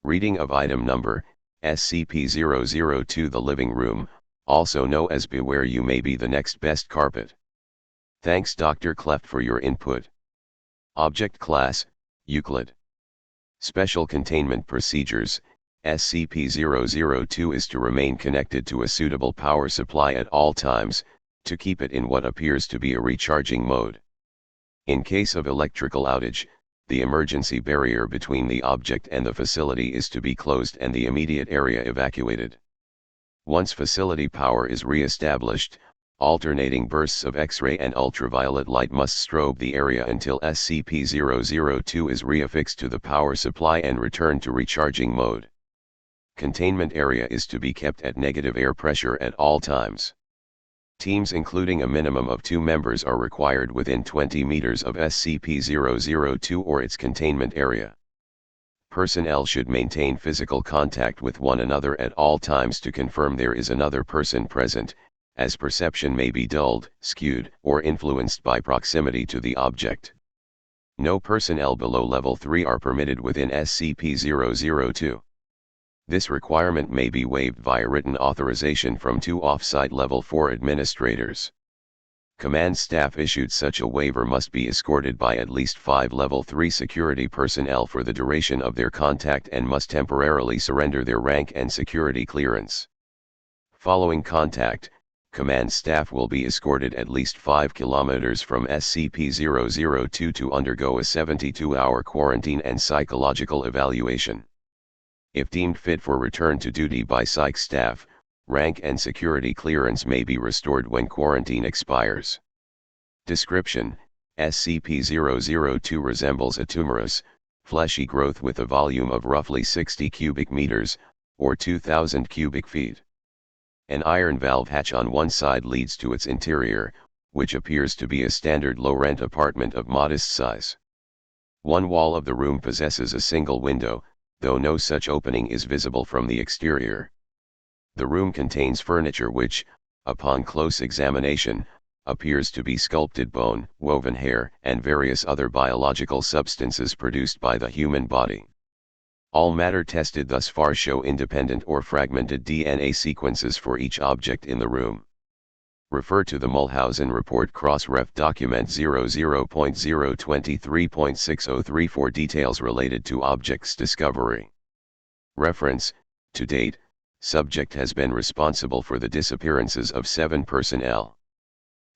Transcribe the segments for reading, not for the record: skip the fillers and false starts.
Reading of item number, SCP-002 The Living Room, also known as Beware You May Be the Next Best Carpet. Thanks Dr. Cleft for your input. Object Class, Euclid. Special Containment Procedures, SCP-002 is to remain connected to a suitable power supply at all times, to keep it in what appears to be a recharging mode. In case of electrical outage, the emergency barrier between the object and the facility is to be closed and the immediate area evacuated. Once facility power is re-established, alternating bursts of X-ray and ultraviolet light must strobe the area until SCP-002 is reaffixed to the power supply and returned to recharging mode. Containment area is to be kept at negative air pressure at all times. Teams including a minimum of 2 members are required within 20 meters of SCP-002 or its containment area. Personnel should maintain physical contact with one another at all times to confirm there is another person present, as perception may be dulled, skewed, or influenced by proximity to the object. No personnel below Level 3 are permitted within SCP-002. This requirement may be waived via written authorization from 2 off-site Level 4 administrators. Command staff issued such a waiver must be escorted by at least 5 Level 3 security personnel for the duration of their contact and must temporarily surrender their rank and security clearance. Following contact, command staff will be escorted at least 5 kilometers from SCP-002 to undergo a 72-hour quarantine and psychological evaluation. If deemed fit for return to duty by psych staff, rank and security clearance may be restored when quarantine expires. Description: SCP-002 resembles a tumorous, fleshy growth with a volume of roughly 60 cubic meters, or 2,000 cubic feet. An iron valve hatch on one side leads to its interior, which appears to be a standard low-rent apartment of modest size. One wall of the room possesses a single window, though no such opening is visible from the exterior. The room contains furniture which, upon close examination, appears to be sculpted bone, woven hair, and various other biological substances produced by the human body. All matter tested thus far show independent or fragmented DNA sequences for each object in the room. Refer to the Mulhausen Report Cross-Ref Document 00.023.603 for details related to object's discovery. Reference: to date, subject has been responsible for the disappearances of 7 personnel.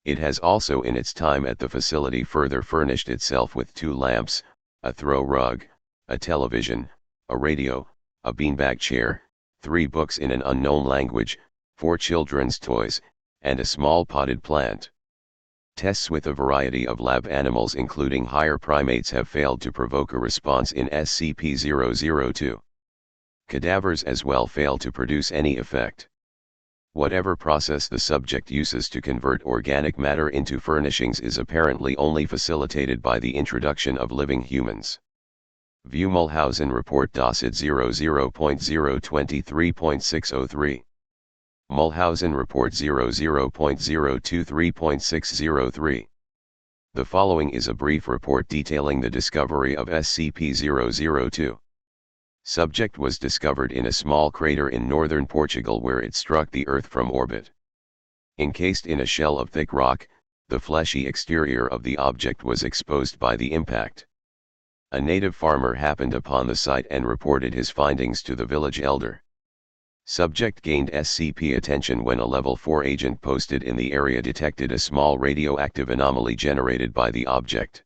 It has also in its time at the facility further furnished itself with 2 lamps, a throw rug, a television, a radio, a beanbag chair, 3 books in an unknown language, 4 children's toys, and a small potted plant. Tests with a variety of lab animals including higher primates have failed to provoke a response in SCP-002. Cadavers as well fail to produce any effect. Whatever process the subject uses to convert organic matter into furnishings is apparently only facilitated by the introduction of living humans. View Mulhausen Report Docket 00.023.603. Mulhausen Report 00.023.603. The following is a brief report detailing the discovery of SCP-002. Subject was discovered in a small crater in northern Portugal where it struck the Earth from orbit. Encased in a shell of thick rock, the fleshy exterior of the object was exposed by the impact. A native farmer happened upon the site and reported his findings to the village elder. Subject gained SCP attention when a Level 4 agent posted in the area detected a small radioactive anomaly generated by the object.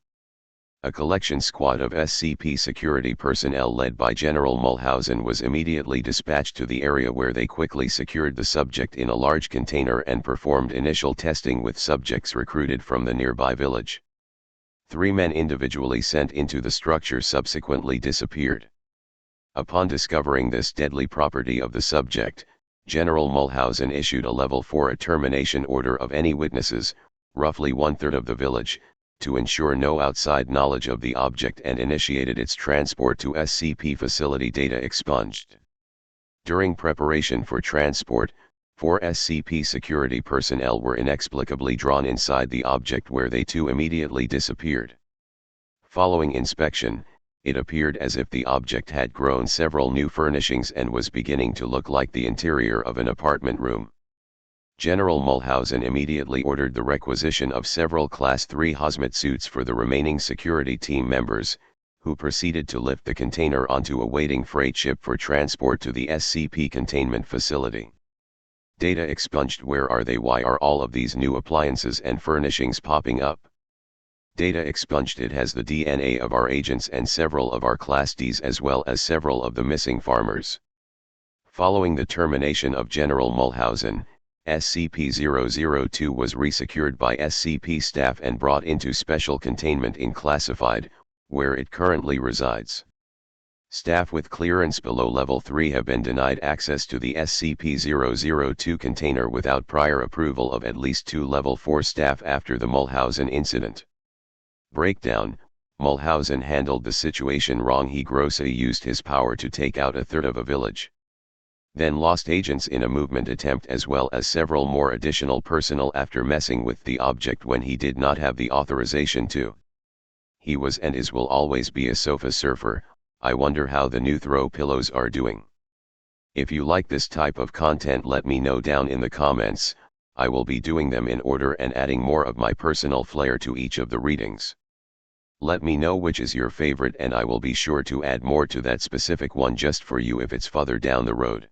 A collection squad of SCP security personnel led by General Mulhausen was immediately dispatched to the area where they quickly secured the subject in a large container and performed initial testing with subjects recruited from the nearby village. 3 men individually sent into the structure subsequently disappeared. Upon discovering this deadly property of the subject, General Mulhausen issued a Level 4 termination order of any witnesses, roughly 1/3 of the village, to ensure no outside knowledge of the object and initiated its transport to SCP facility data expunged. During preparation for transport, 4 SCP security personnel were inexplicably drawn inside the object where they too immediately disappeared. Following inspection, it appeared as if the object had grown several new furnishings and was beginning to look like the interior of an apartment room. General Mulhausen immediately ordered the requisition of several Class 3 hazmat suits for the remaining security team members, who proceeded to lift the container onto a waiting freight ship for transport to the SCP containment facility. Data expunged. Where are they? Why are all of these new appliances and furnishings popping up? Data expunged. It has the DNA of our agents and several of our Class Ds as well as several of the missing farmers. Following the termination of General Mulhausen, SCP-002 was resecured by SCP staff and brought into special containment in Classified, where it currently resides. Staff with clearance below Level 3 have been denied access to the SCP-002 container without prior approval of at least 2 Level 4 staff after the Mulhausen incident. Breakdown: Mulhausen handled the situation wrong. He grossly used his power to take out a third of a village. Then lost agents in a movement attempt as well as several more additional personnel after messing with the object when he did not have the authorization to. He was and will always be a sofa surfer. I wonder how the new throw pillows are doing. If you like this type of content, let me know down in the comments. I will be doing them in order and adding more of my personal flair to each of the readings. Let me know which is your favorite and I will be sure to add more to that specific one just for you if it's further down the road.